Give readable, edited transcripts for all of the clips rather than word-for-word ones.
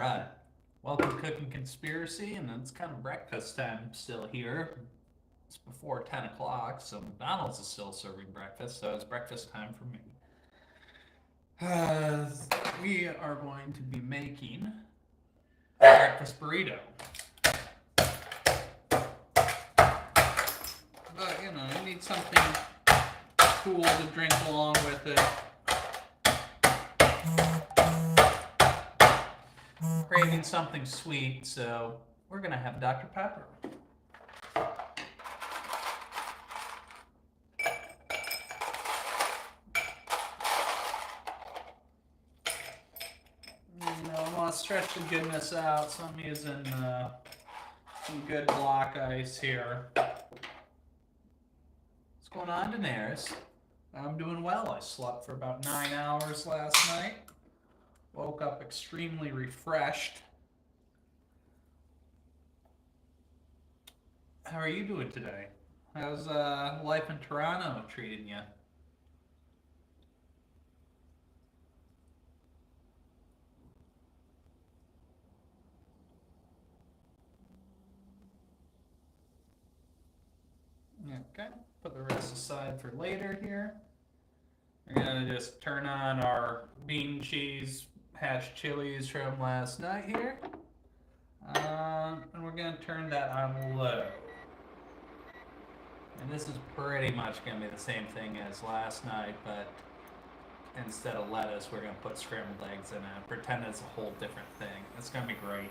right. Welcome to Cooking Conspiracy, and it's kind of breakfast time still here. It's before 10 o'clock, so McDonald's is still serving breakfast, so it's breakfast time for me. Uh, we are going to be making a breakfast burrito. But, you need something cool to drink along with it. Craving something sweet, so we're gonna have Dr. Pepper. I want to stretch the goodness out, so I'm using some good block ice here. What's going on, Daenerys? I'm doing well. I slept for about 9 hours last night. Woke up extremely refreshed. How are you doing today? How's life in Toronto treating you? Okay, put the rest aside for later here. We're gonna just turn on our bean cheese hatch chilies from last night here. And we're gonna turn that on low. And this is pretty much gonna be the same thing as last night, but instead of lettuce, we're gonna put scrambled eggs in it. Pretend it's a whole different thing. It's gonna be great.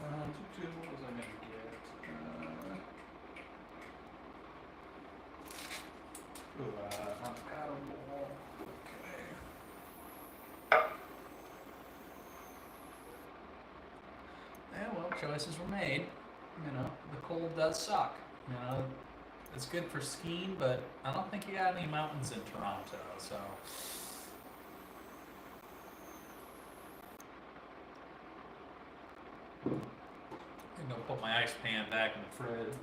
What was I gonna get? Avocado bowl. Okay. Yeah, well, choices were made. The cold does suck. It's good for skiing, but I don't think you got any mountains in Toronto, so. I'm gonna put my ice pan back in the fridge.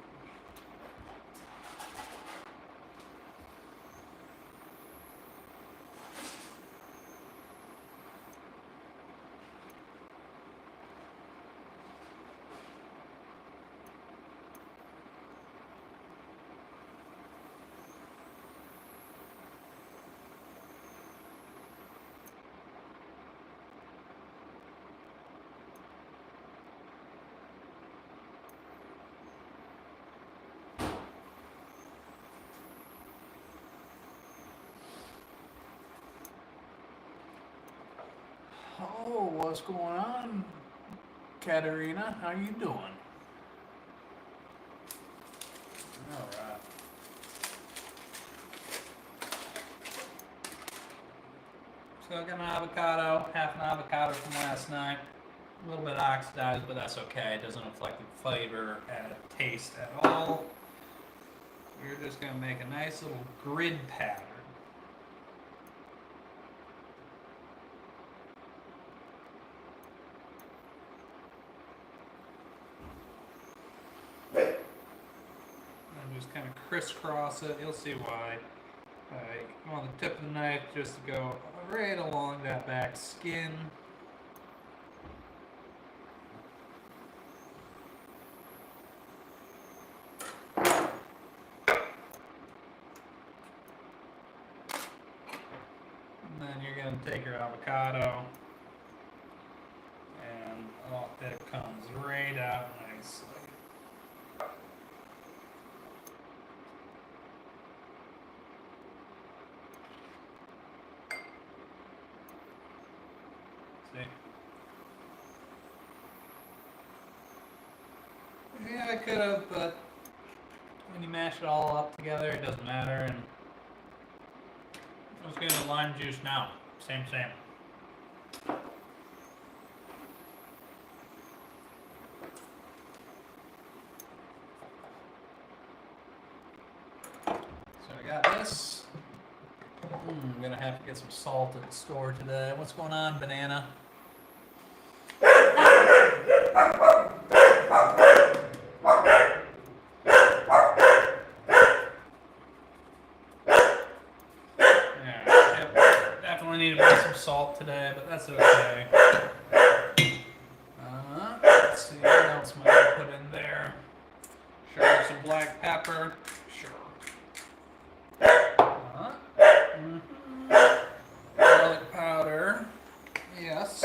Oh, what's going on, Katerina? How you doing? All right. So I got an avocado, half an avocado from last night. A little bit oxidized, but that's okay. It doesn't affect the flavor and taste at all. We're just gonna make a nice little grid pattern. Just kind of crisscross it. You'll see why. I want the tip of the knife just to go right along that back skin. And then you're going to take your avocado and it comes right out nicely. Yeah, I could have, but when you mash it all up together, it doesn't matter. And let's get the lime juice now. Same. So I got this. I'm gonna have to get some salt at the store today. What's going on, Banana? Definitely need to need some salt today, but that's okay. Let's see what else might I put in there. Sure, some black pepper. Sure. Garlic powder. Yes.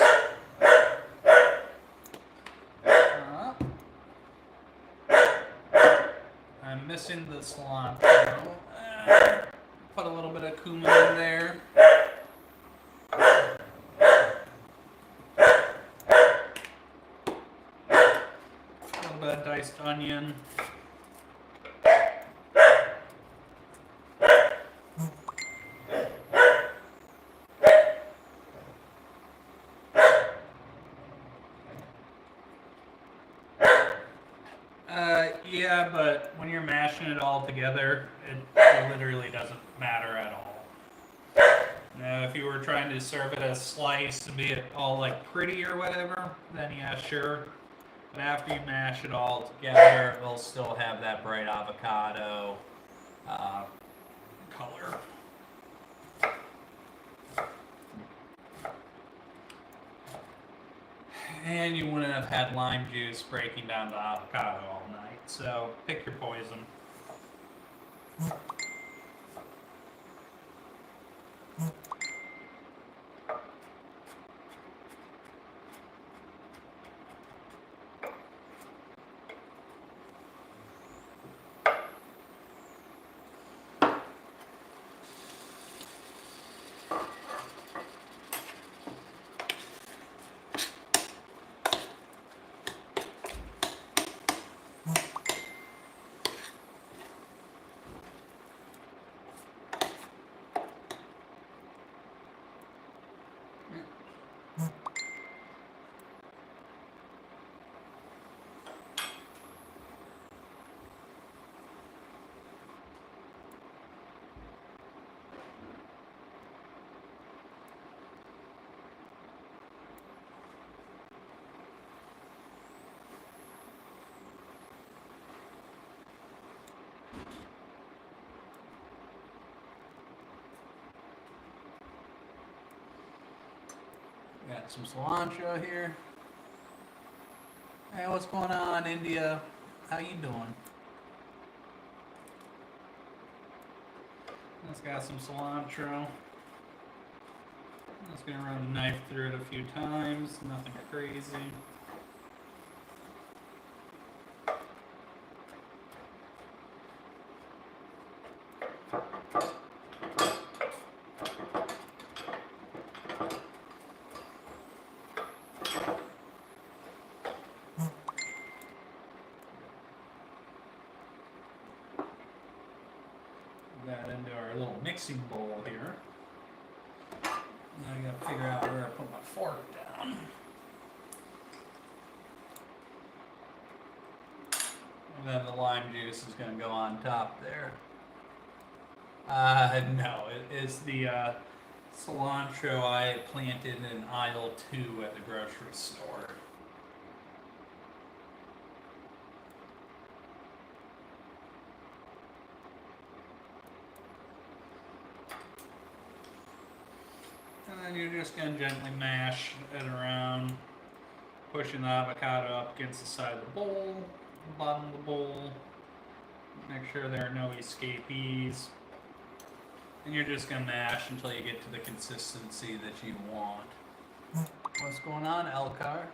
I'm missing the cilantro. Put a little bit of cumin in there. A little bit of diced onion. Yeah, but when you're mashing it all together, it literally doesn't matter at all. Now, if you were trying to serve it as sliced to be it all like pretty or whatever, then yeah, sure. But after you mash it all together, it'll still have that bright avocado color. And you wouldn't have had lime juice breaking down the avocado all night. So pick your poison. Got some cilantro here. Hey, what's going on, India? How you doing? It's got some cilantro. I'm just gonna run the knife through it a few times. Nothing crazy. That into our little mixing bowl here. Now I gotta figure out where I put my fork down. And then the lime juice is gonna go on top there. No, it's the cilantro I planted in aisle 2 at the grocery store. And then you're just going to gently mash it around, pushing the avocado up against the side of the bowl, the bottom of the bowl. Make sure there are no escapees. And you're just going to mash until you get to the consistency that you want. What's going on, Elcar?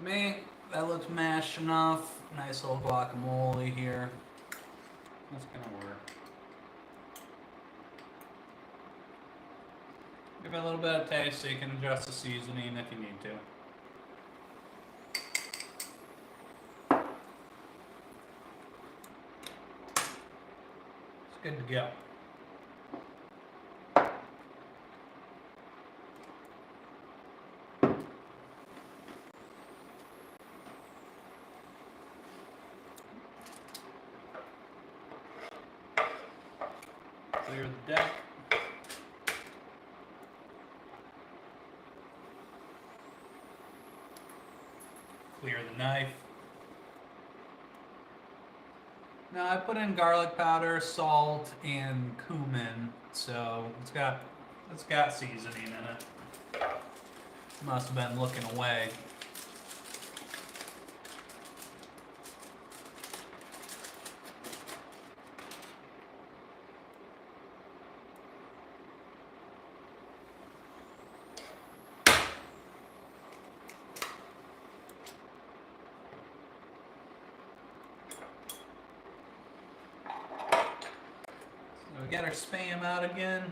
To me, that looks mashed enough. Nice little guacamole here. That's gonna work. Give it a little bit of taste so you can adjust the seasoning if you need to. It's good to go. Clear the deck. Clear the knife. Now I put in garlic powder, salt, and cumin, so it's got seasoning in it. Must have been looking away. So we got our Spam out again.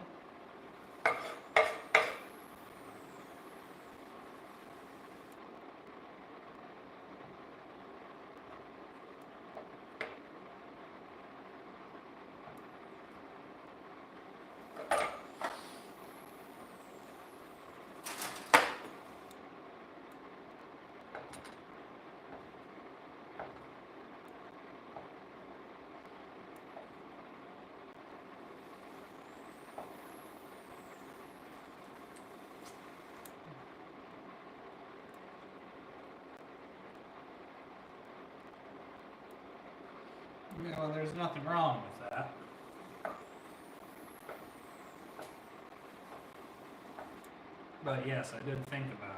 Yeah, well, there's nothing wrong with that. But yes, I did think about it.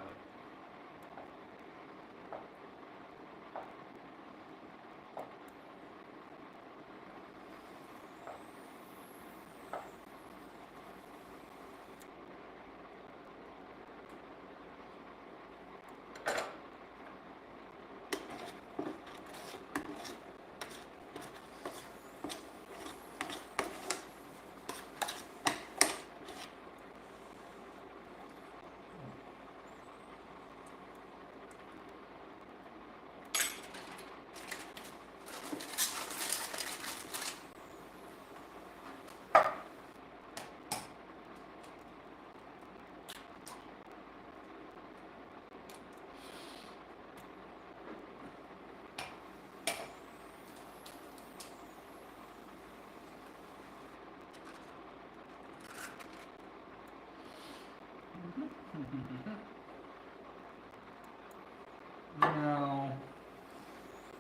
You know,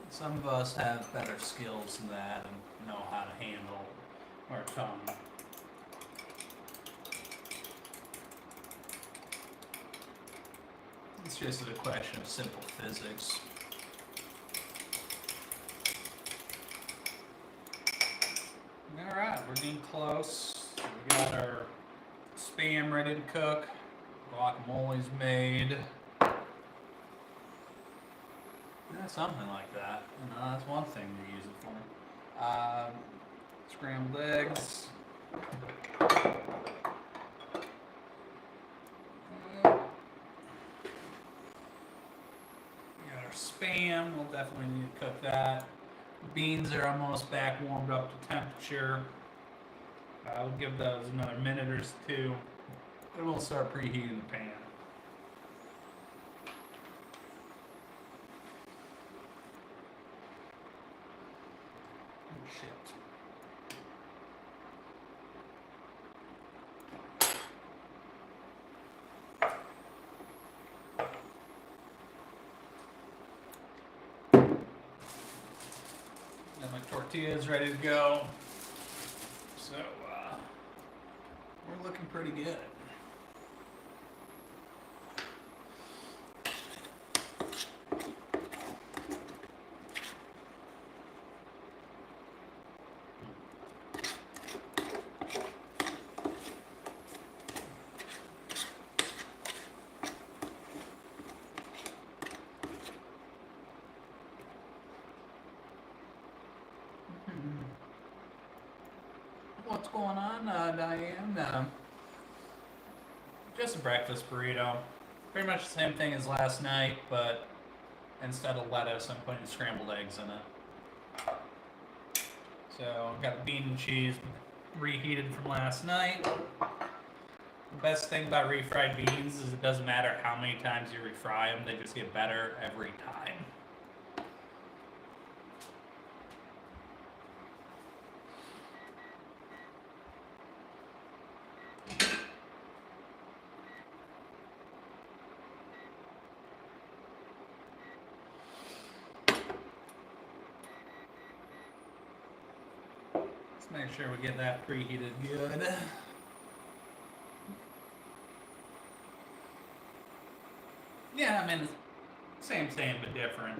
some of us have better skills than that and know how to handle our tongue. It's just a question of simple physics. Alright, we're getting close. We got our Spam ready to cook. Guacamole's made. Yeah, something like that. You know, that's one thing to use it for. Scrambled eggs. We got our Spam. We'll definitely need to cook that. Beans are almost back warmed up to temperature. I'll give those another minute or two. Then we'll start preheating the pan. Oh, shit. Got my tortillas ready to go. So, we're looking pretty good. what's going on, Diane? Just a breakfast burrito. Pretty much the same thing as last night, but instead of lettuce, I'm putting scrambled eggs in it. So I've got bean and cheese reheated from last night. The best thing about refried beans is it doesn't matter how many times you refry them, they just get better every time. Let's make sure we get that preheated good. Yeah, I mean, same, but different.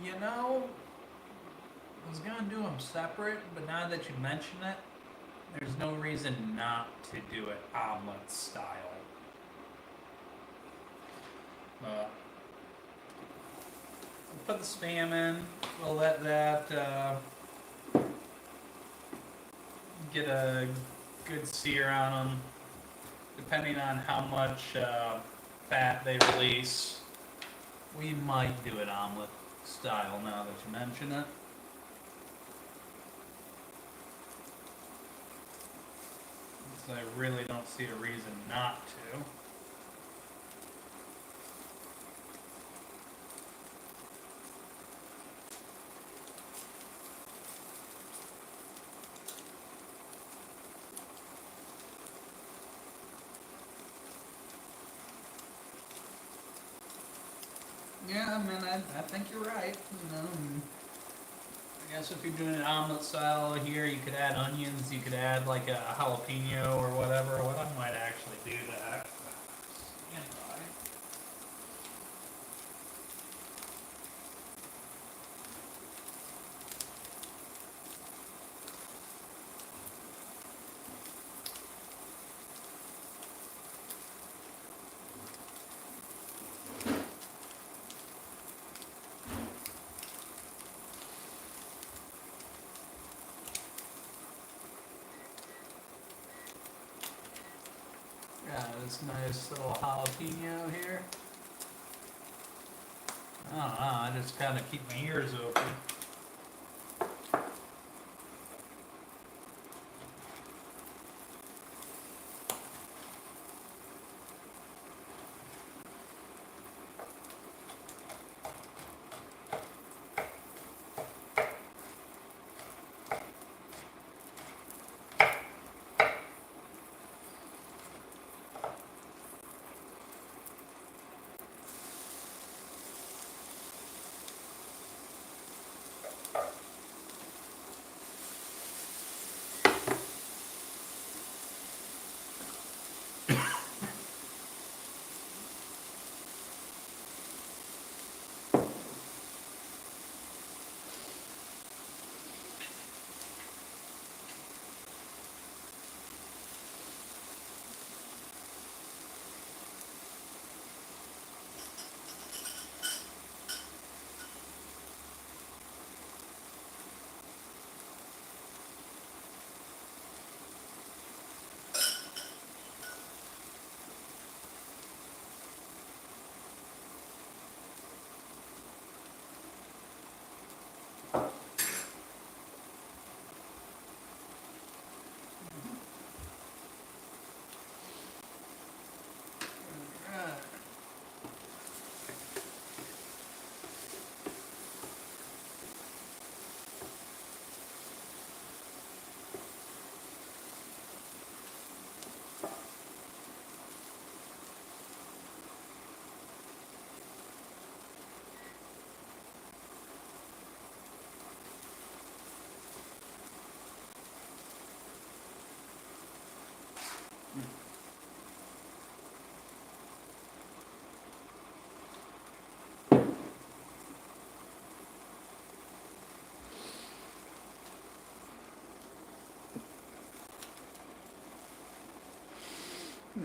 You know, I was gonna do them separate, but now that you mention it, there's no reason not to do it omelet style. We'll put the Spam in. We'll let that get a good sear on them. Depending on how much fat they release, we might do it omelet style now that you mention it. So I really don't see a reason not to. Yeah, I mean, I think you're right. You know, I guess if you're doing an omelet style here, you could add onions, you could add like a jalapeno or whatever. Well, I might actually do that. Anyway. Got this nice little jalapeno here. I don't know, I just kind of keep my ears open.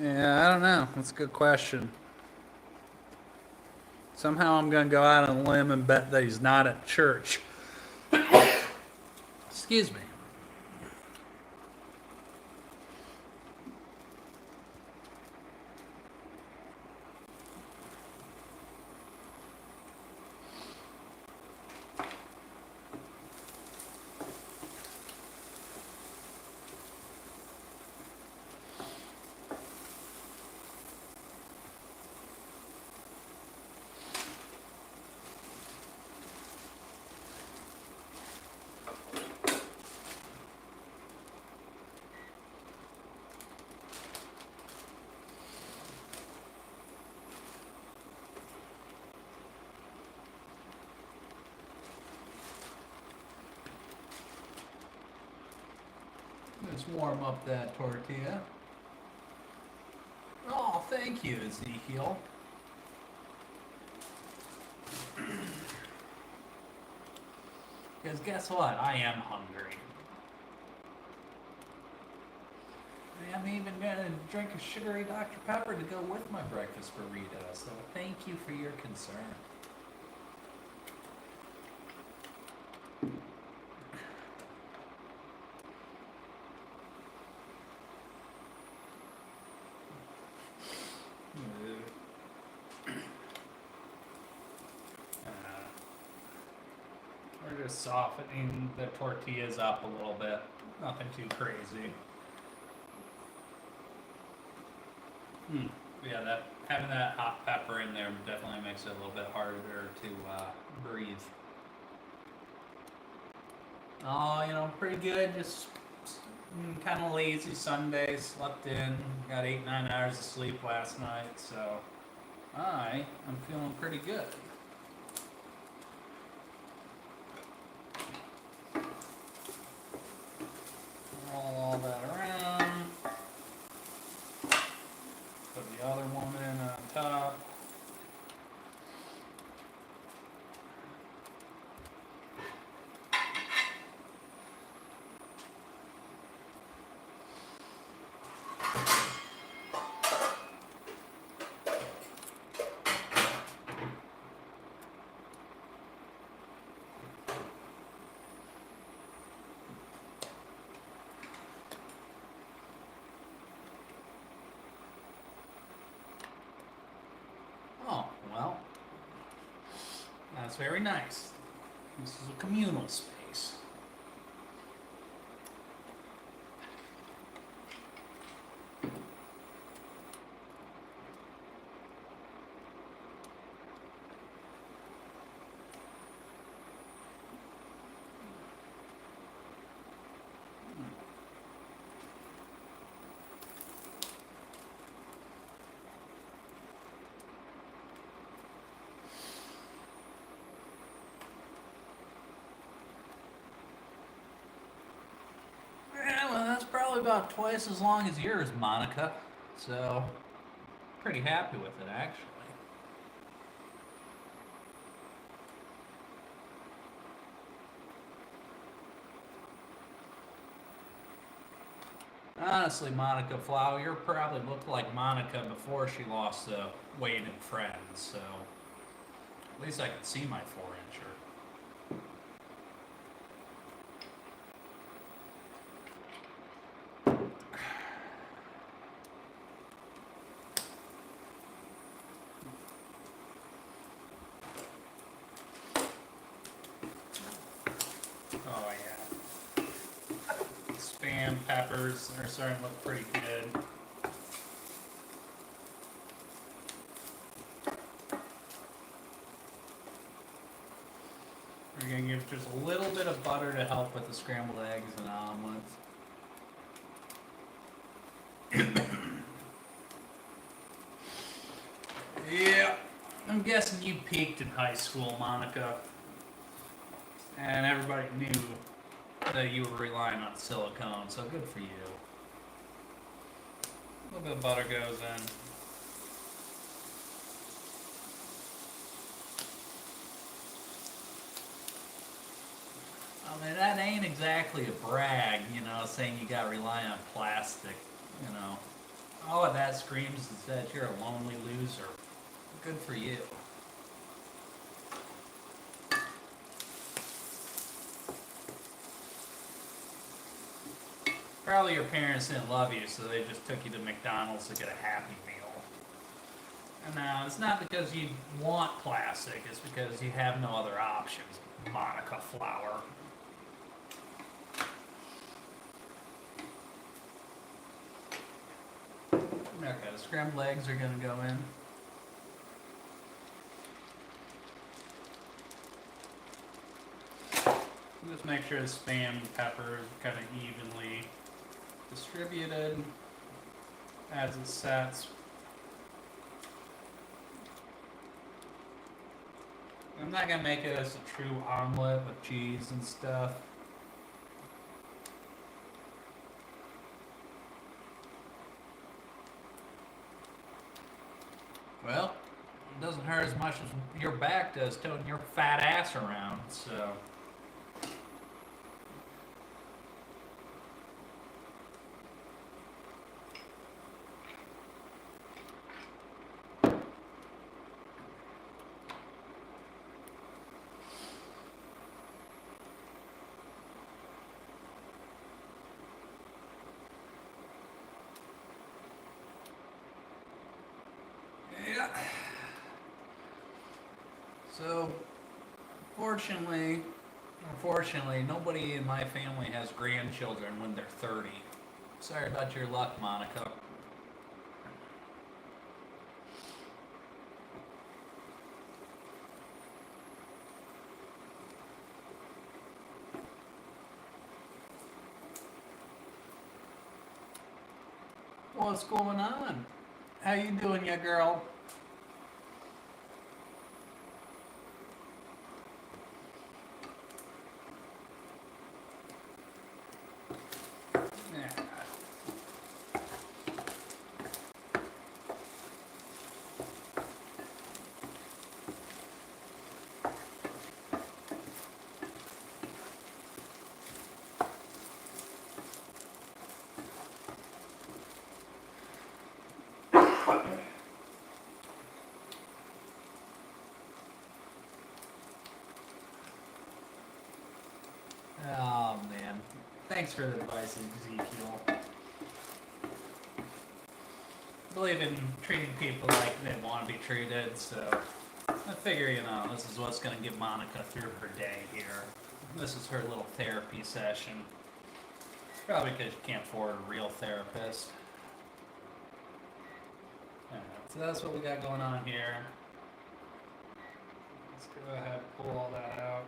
Yeah, I don't know. That's a good question. Somehow I'm going to go out on a limb and bet that he's not at church. Excuse me. Let's warm up that tortilla. Oh, thank you, Ezekiel. Because guess what? I am hungry. I'm even going to drink a sugary Dr. Pepper to go with my breakfast burrito. So thank you for your concern. We're just softening the tortillas up a little bit. Nothing too crazy. Yeah, that having that hot pepper in there definitely makes it a little bit harder to breathe. Oh, pretty good. Just kind of lazy Sunday. Slept in. Got 8-9 hours of sleep last night, so I'm feeling pretty good. Roll all that around. Put the other one in on top. Oh, well, that's very nice. This is a communal space. Yeah, well, that's probably about twice as long as yours, Monica. So, pretty happy with it, actually. Honestly, Monica Flower, you probably looked like Monica before she lost the weight in Friends, so at least I can see my 4-incher. Oh, yeah. Spam peppers are starting to look pretty good. We're going to give just a little bit of butter to help with the scrambled eggs and omelets. Yeah, I'm guessing you peaked in high school, Monica. And everybody knew that you were relying on silicone, so good for you. A little bit of butter goes in. I mean, that ain't exactly a brag, saying you gotta rely on plastic, All of that screams is that you're a lonely loser. Good for you. Probably your parents didn't love you, so they just took you to McDonald's to get a Happy Meal. And now, it's not because you want plastic, it's because you have no other options, Monica Flower. Okay, the scrambled eggs are going to go in. Just make sure the spam and pepper is kind of evenly distributed as it sets. I'm not going to make it as a true omelet with cheese and stuff. Well, it doesn't hurt as much as your back does toting your fat ass around, so. Yeah. So, unfortunately, nobody in my family has grandchildren when they're 30. Sorry about your luck, Monica. What's going on? How you doing, ya girl? Yeah. Oh man. Thanks for the advice, Ezekiel. I believe in treating people like they want to be treated, so I figure, this is what's going to get Monica through her day here. This is her little therapy session. Probably because you can't afford a real therapist. Alright, so that's what we got going on here. Let's go ahead and pull all that out.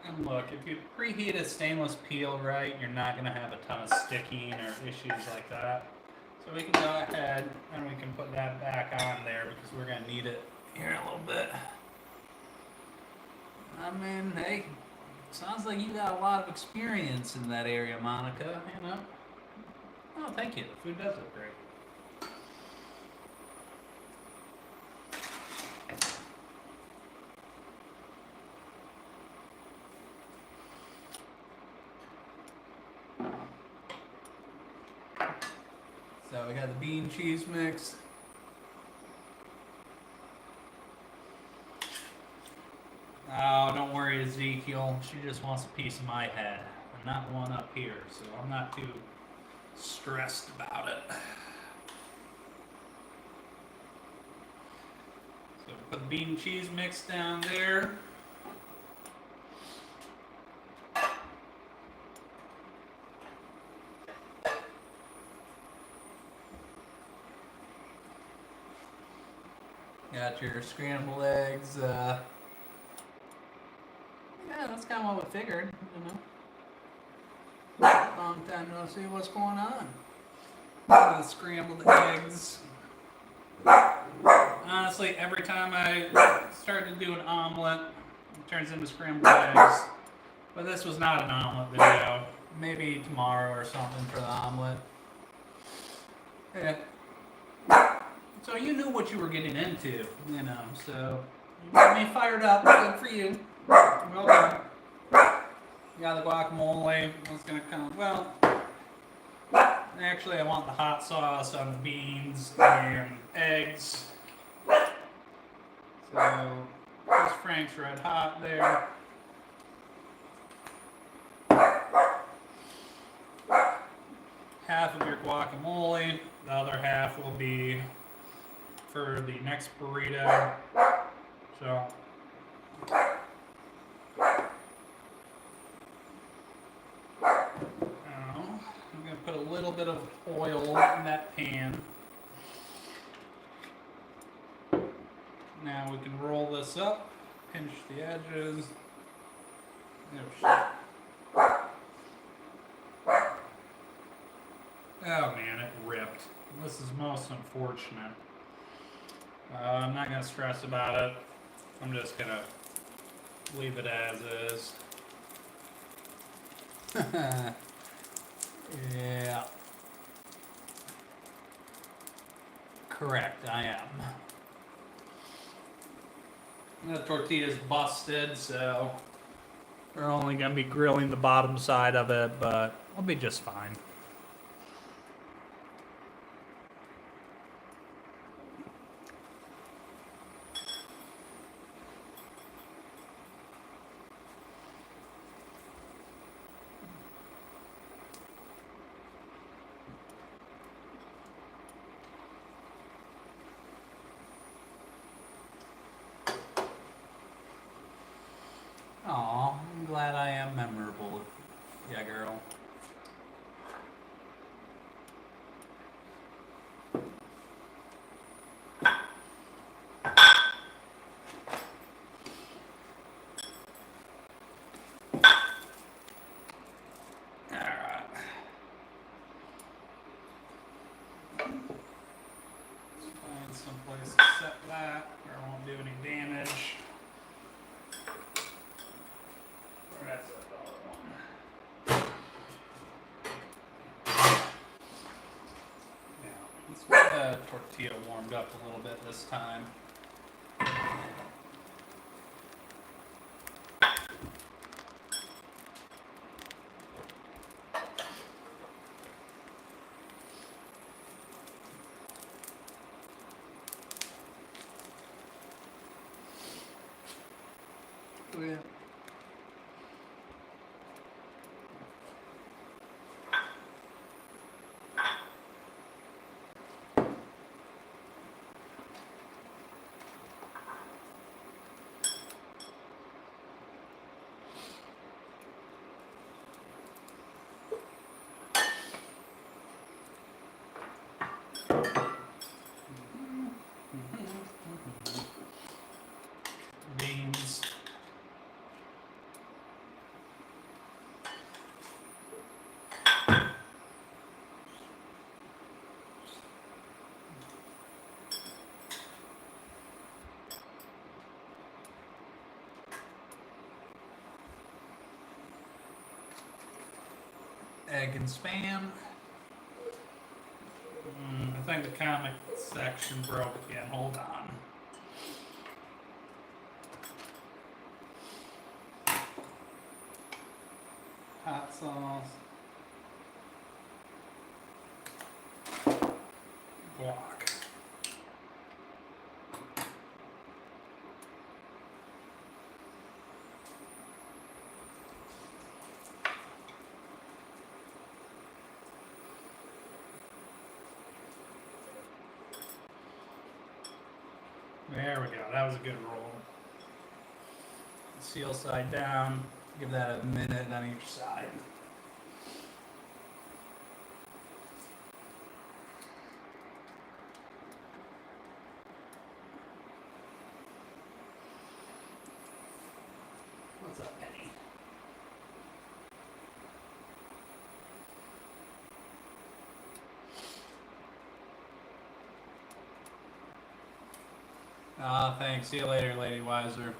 And look, if you preheat a stainless peel right, you're not going to have a ton of sticking or issues like that. So we can go ahead and we can put that back on there because we're going to need it here in a little bit. I mean, hey, sounds like you got a lot of experience in that area, Monica, Oh, thank you. The food does look great. So we got the bean cheese mix. Oh, don't worry, Ezekiel. She just wants a piece of my head, and not one up here, so I'm not too stressed about it. So put the bean and cheese mix down there. Got your scrambled eggs. Yeah, that's kind of what we figured, Long time no see. What's going on? The scrambled eggs. Honestly, every time I start to do an omelet, it turns into scrambled eggs. But this was not an omelet video. Maybe tomorrow or something for the omelet. Yeah. So you knew what you were getting into, you know. So you got me fired up. Good for you. Well done. You got the guacamole. It's gonna come. Well, actually, I want the hot sauce on the beans and eggs. So just Frank's Red Hot there. Half of your guacamole. The other half will be for the next burrito. So I'm going to put a little bit of oil in that pan. Now we can roll this up, pinch the edges. Oh man, it ripped. This is most unfortunate. I'm not going to stress about it. I'm just going to leave it as is. Yeah. Correct, I am. The tortilla's busted, so we're only going to be grilling the bottom side of it, but I'll be just fine. Aw, I'm glad I am memorable. Yeah, girl. Alright. Let's find some place to set that where it won't do any damage. That's the other one. Now, let's get the tortilla warmed up a little bit this time. Yeah. Beans. Egg and spam. I think the comic section broke again. Hold on. Hot sauce. Guac. There we go. That was a good roll. Seal side down. Give that a minute on each side. What's up, Penny? Thanks. See you later, Lady Wiser.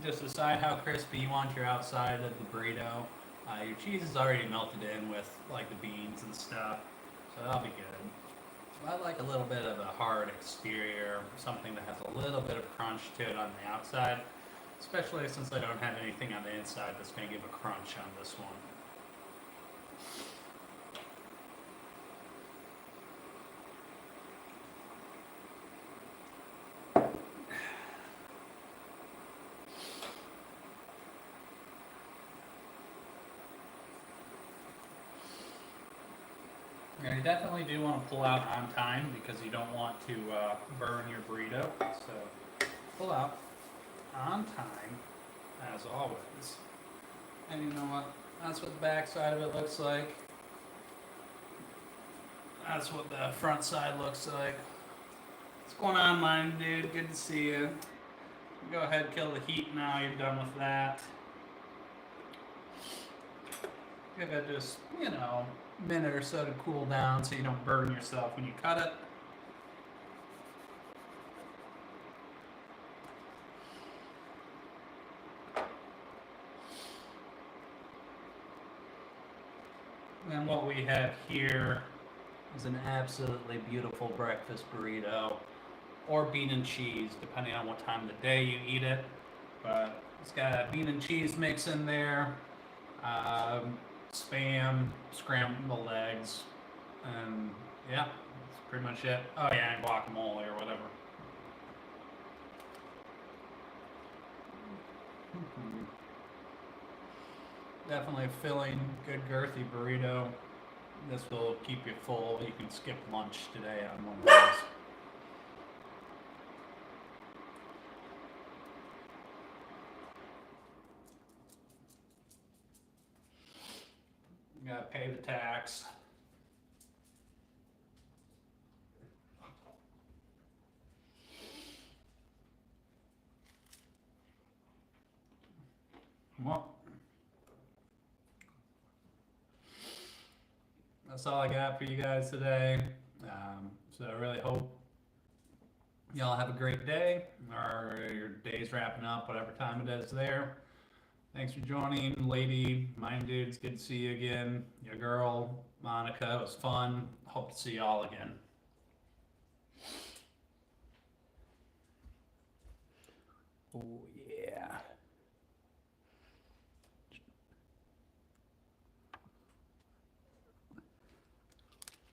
just decide how crispy you want your outside of the burrito. Your cheese is already melted in with like the beans and stuff, so that'll be good. I like a little bit of a hard exterior, something that has a little bit of crunch to it on the outside, especially since I don't have anything on the inside that's going to give a crunch on this one. Yeah, you definitely do want to pull out on time because you don't want to burn your burrito. So pull out on time, as always. And you know what? That's what the back side of it looks like. That's what the front side looks like. What's going on, mine dude? Good to see you. Go ahead, kill the heat now. You're done with that. Give it just, minute or so to cool down so you don't burn yourself when you cut it. And what we have here is an absolutely beautiful breakfast burrito, or bean and cheese, depending on what time of the day you eat it. But it's got a bean and cheese mix in there, spam, scrambled eggs, and yeah, that's pretty much it. Oh yeah, and guacamole or whatever. Definitely a filling, good girthy burrito. This will keep you full. You can skip lunch today on one of those. You gotta pay the tax. Well, that's all I got for you guys today. So I really hope y'all have a great day, or your day's wrapping up, whatever time it is there. Thanks for joining, lady, mine dudes. Good to see you again. Your girl, Monica. It was fun. Hope to see y'all again.